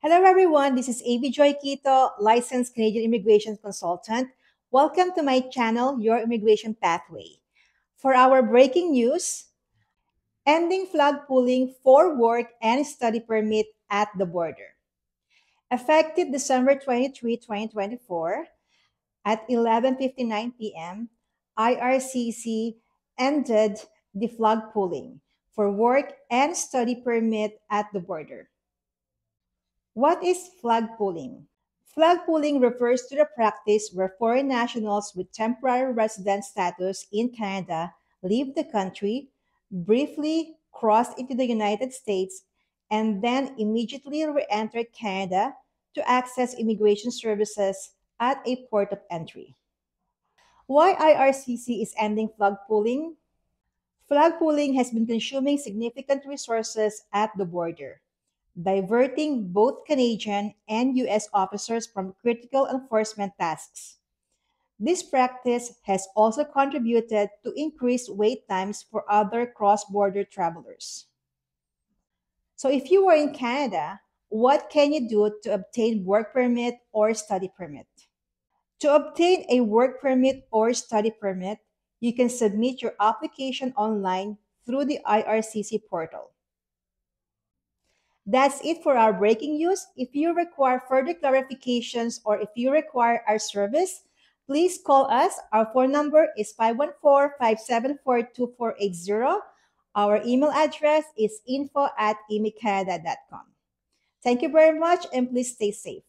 Hello, everyone. This is AB Joy Quito, licensed Canadian immigration consultant. Welcome to my channel, Your Immigration Pathway. For our breaking news, ending flag pulling for work and study permit at the border. Effective December 23, 2024, at 11:59 p.m., IRCC ended the flag pulling for work and study permit at the border. What is flag pulling? Flag pulling refers to the practice where foreign nationals with temporary resident status in Canada leave the country, briefly cross into the United States, and then immediately re enter Canada to access immigration services at a port of entry. Why IRCC is ending flag pulling? Flag pulling has been consuming significant resources at the border, diverting both Canadian and U.S. officers from critical enforcement tasks. This practice has also contributed to increased wait times for other cross border travelers. So, if you are in Canada, what can you do to obtain work permit or study permit? To obtain a work permit or study permit, you can submit your application online through the IRCC portal. That's it for our breaking news. If you require further clarifications or if you require our service, please call us. Our phone number is 514-574-2480. Our email address is info@imicanada.com. Thank you very much and please stay safe.